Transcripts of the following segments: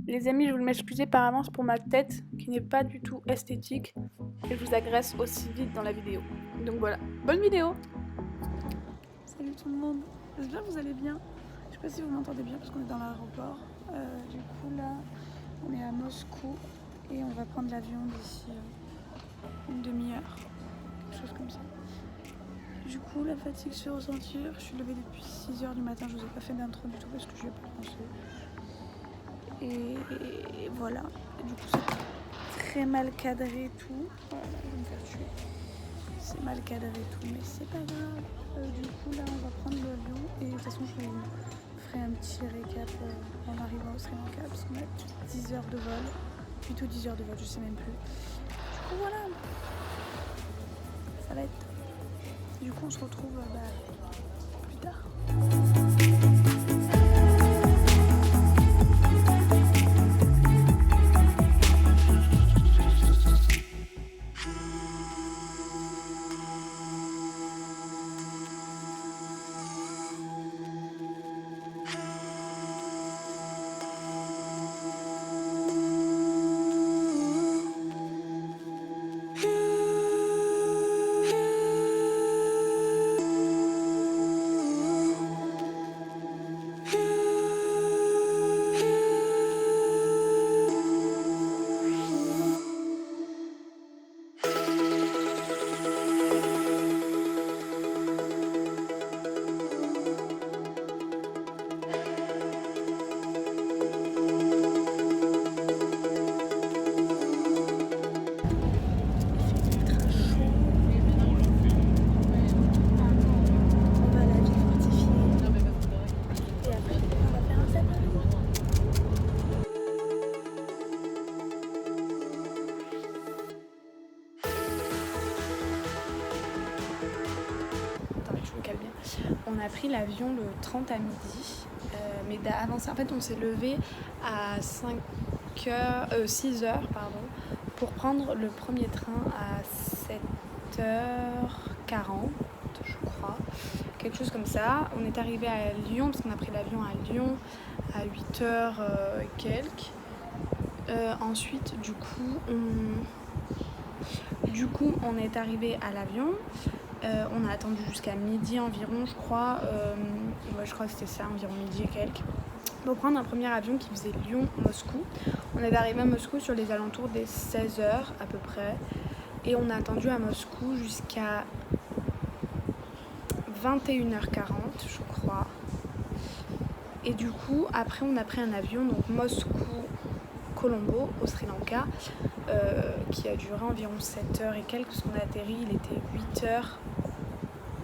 Les amis, je voulais m'excuser par avance pour ma tête qui n'est pas du tout esthétique et je vous agresse aussi vite dans la vidéo. Donc voilà, bonne vidéo. Salut tout le monde, j'espère que vous allez bien. Je sais pas si vous m'entendez bien parce qu'on est dans l'aéroport. Du coup là, on est à Moscou et on va prendre l'avion d'ici une demi-heure, quelque chose comme ça. Du coup, la fatigue se fait ressentir. Je suis levée depuis 6h du matin, je vous ai pas fait d'intro du tout parce que je n'ai pas pensé. Et voilà, et du coup c'est très mal cadré tout. Voilà, je vais me faire tuer. C'est mal cadré tout, mais c'est pas grave. Du coup là on va prendre l'avion et de toute façon je vous ferai un petit récap en arrivant au Sri Lanka parce qu'on a 10 heures de vol, 8 ou 10 heures de vol, je sais même plus. Du coup voilà, ça va être... Du coup on se retrouve plus tard. On a pris l'avion le 30 à midi, mais avant ça, en fait, on s'est levé à 6h pour prendre le premier train à 7h40, je crois, quelque chose comme ça. On est arrivé à Lyon, parce qu'on a pris l'avion à Lyon à 8h et quelques. Ensuite, du coup, on est arrivé à l'avion. On a attendu jusqu'à midi environ, je crois. Je crois que c'était ça, environ midi et quelques. Pour prendre un premier avion qui faisait Lyon-Moscou. On est arrivé à Moscou sur les alentours des 16h à peu près. Et on a attendu à Moscou jusqu'à 21h40, je crois. Et du coup, après, on a pris un avion, donc Moscou-Colombo, au Sri Lanka, qui a duré environ 7h et quelques, parce qu'on a atterri, il était 8h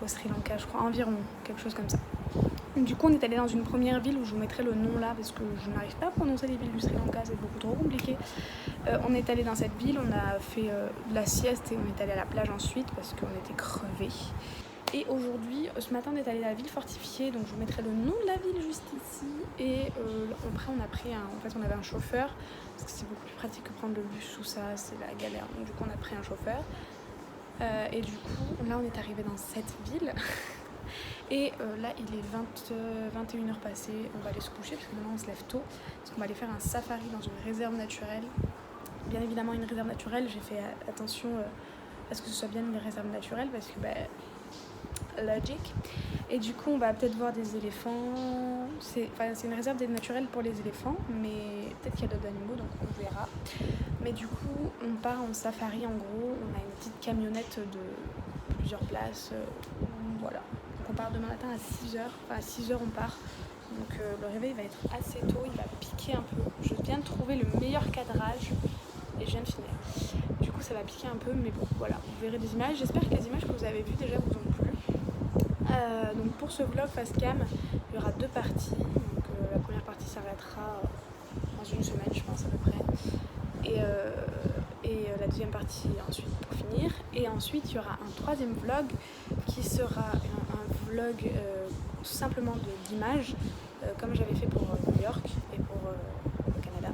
au Sri Lanka, je crois, environ, quelque chose comme ça. Du coup, on est allé dans une première ville où je vous mettrai le nom là, parce que je n'arrive pas à prononcer les villes du Sri Lanka, c'est beaucoup trop compliqué. On est allé dans cette ville, on a fait de la sieste et on est allé à la plage ensuite, parce qu'on était crevés. Et aujourd'hui, ce matin, on est allé à la ville fortifiée, donc je vous mettrai le nom de la ville juste ici. Et après, on avait un chauffeur, parce que c'est beaucoup plus pratique que prendre le bus ou ça, c'est la galère. Donc du coup, on a pris un chauffeur. Et du coup, là, on est arrivé dans cette ville. Et là, il est 21h passées, on va aller se coucher, parce que maintenant, on se lève tôt. Parce qu'on va aller faire un safari dans une réserve naturelle. Bien évidemment, une réserve naturelle, j'ai fait attention à ce que ce soit bien une réserve naturelle, parce que... logique. Et du coup on va peut-être voir des éléphants, c'est une réserve naturelle pour les éléphants, mais peut-être qu'il y a d'autres animaux, donc on verra. Mais du coup on part en safari, en gros on a une petite camionnette de plusieurs places, voilà. Donc on part demain matin à 6h, enfin à 6h on part, donc le réveil va être assez tôt, il va piquer un peu. Je viens de trouver le meilleur cadrage et je viens de finir. Du coup ça va piquer un peu, mais bon voilà, vous verrez des images. J'espère que les images que vous avez vues déjà vous ont plu. Donc pour ce vlog face cam, il y aura deux parties. Donc la première partie s'arrêtera dans une semaine, je pense à peu près. Et la deuxième partie ensuite pour finir. Et ensuite il y aura un troisième vlog qui sera un vlog tout simplement d'images, comme j'avais fait pour New York et pour le Canada.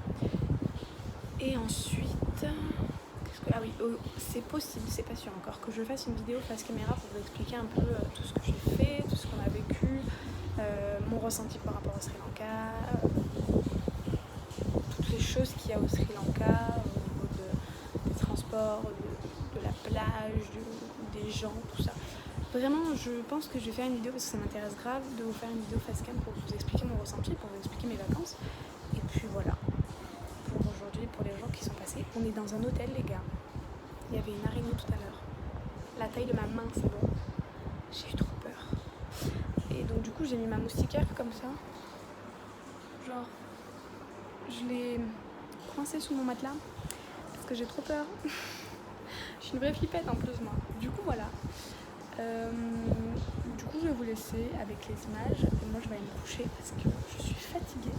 Et ensuite, qu'est-ce Ah oui, c'est possible, c'est pas sûr encore, que je fasse une vidéo face caméra pour vous expliquer un peu tout ce que j'ai fait, tout ce qu'on a vécu, mon ressenti par rapport au Sri Lanka, toutes les choses qu'il y a au Sri Lanka, au niveau des transports, de la plage, des gens, tout ça. Vraiment, je pense que je vais faire une vidéo parce que ça m'intéresse grave de vous faire une vidéo face cam pour vous expliquer mon ressenti, pour vous expliquer mes vacances. Et puis voilà, pour aujourd'hui, pour les gens qui sont passés. On est dans un hôtel, les gars. Il y avait une araignée tout à l'heure. La taille de ma main, c'est bon. J'ai eu trop peur. Et donc du coup, j'ai mis ma moustiquaire comme ça. Genre, je l'ai coincée sous mon matelas parce que j'ai trop peur. Je suis une vraie flippette en plus, moi. Du coup, voilà. Du coup, je vais vous laisser avec les images. Et moi, je vais aller me coucher parce que je suis fatiguée.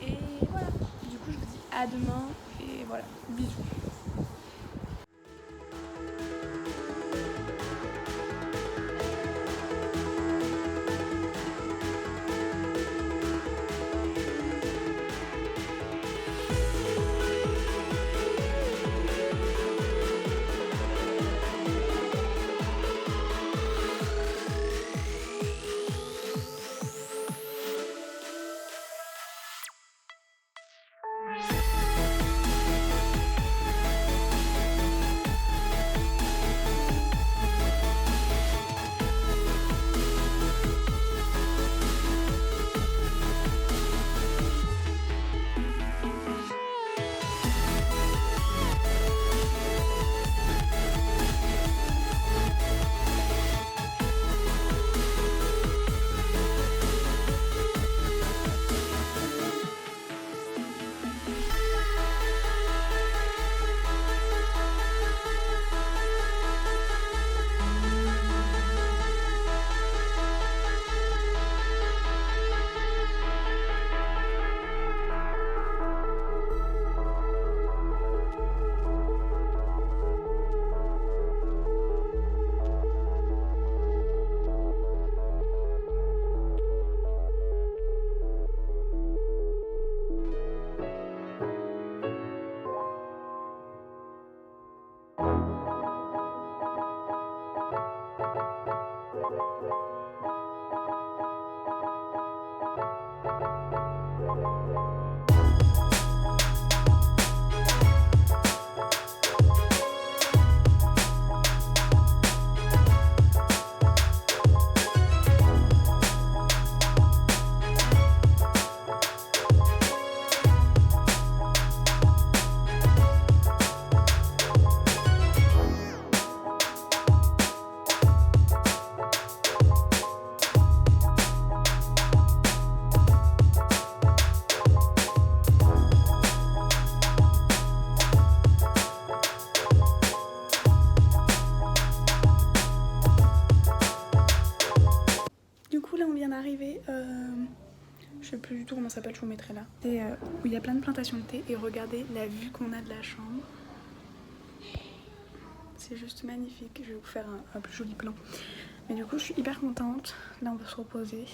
Et voilà. Du coup, je vous dis à demain. Et voilà. Bisous. D'arriver, je sais plus du tout comment ça s'appelle, je vous mettrai là. Et où il y a plein de plantations de thé et regardez la vue qu'on a de la chambre. C'est juste magnifique, je vais vous faire un plus joli plan. Mais du coup je suis hyper contente, là on va se reposer.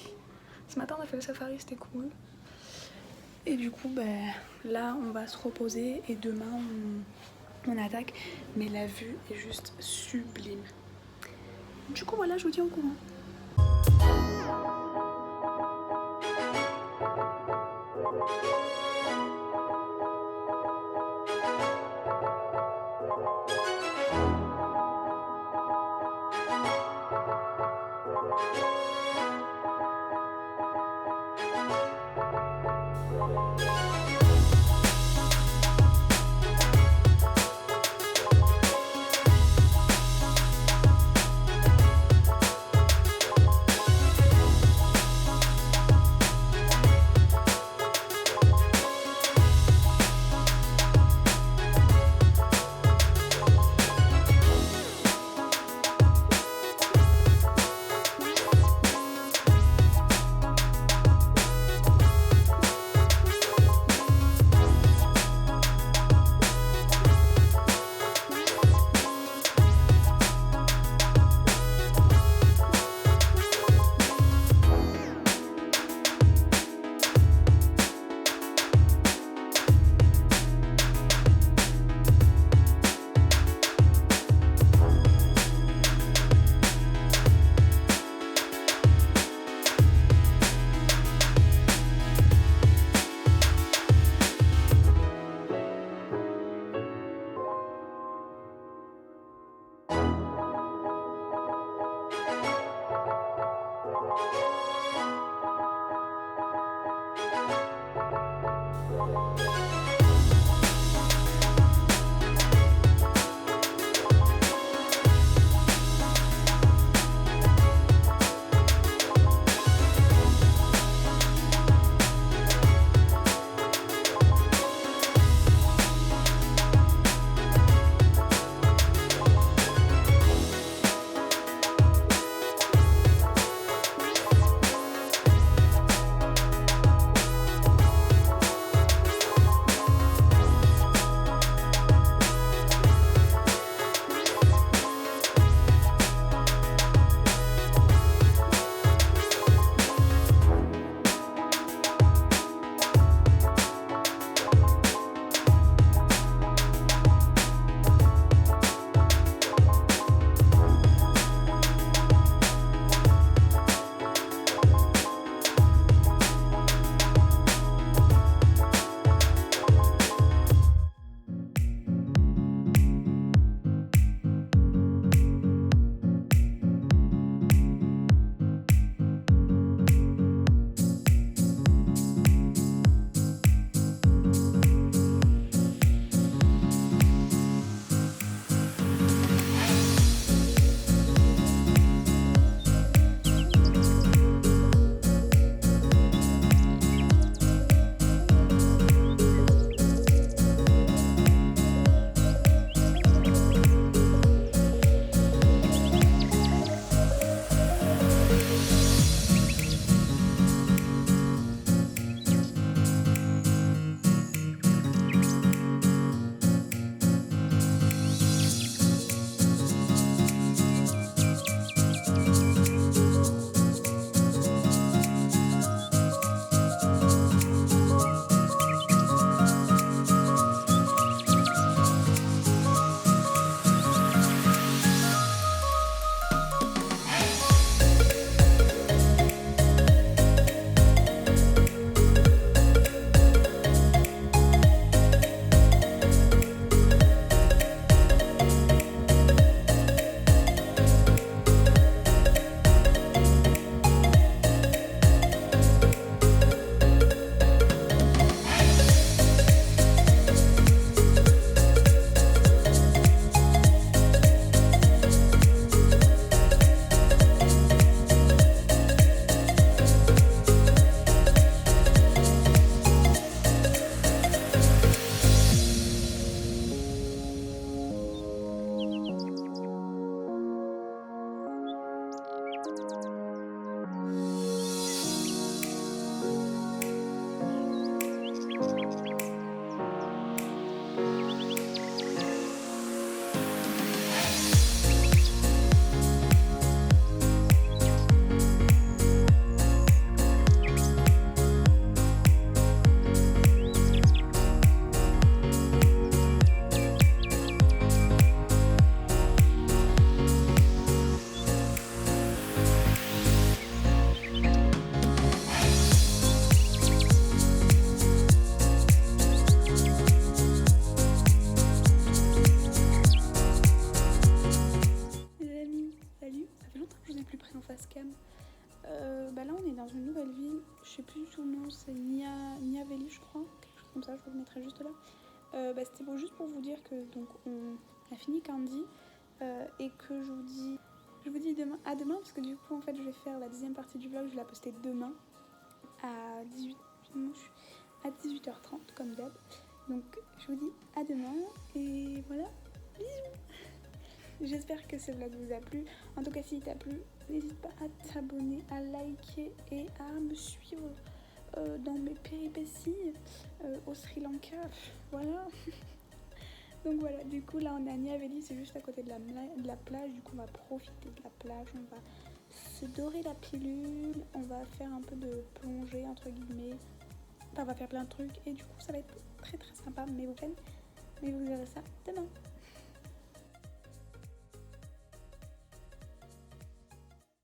Ce matin on a fait le safari, c'était cool. Et du coup là on va se reposer et demain on attaque. Mais la vue est juste sublime. Du coup voilà, je vous tiens au courant. face cam. Là on est dans une nouvelle ville, je sais plus du tout le nom, c'est Niaveli je crois, quelque chose comme ça, je vous le mettrai juste là. C'était juste pour vous dire que donc on a fini Candy et que je vous dis à demain parce que du coup en fait je vais faire la deuxième partie du vlog, je vais la poster demain à 18h30 comme d'hab. Donc je vous dis à demain et voilà, bisous. J'espère que ce vlog vous a plu. En tout cas s'il t'a plu, n'hésite pas à t'abonner, à liker et à me suivre dans mes péripéties au Sri Lanka. Voilà. Donc voilà, du coup là on est à Niaveli, c'est juste à côté de la plage, du coup on va profiter de la plage, on va se dorer la pilule, on va faire un peu de plongée entre guillemets, enfin on va faire plein de trucs et du coup ça va être très très sympa mes week-ends, mais vous verrez ça demain.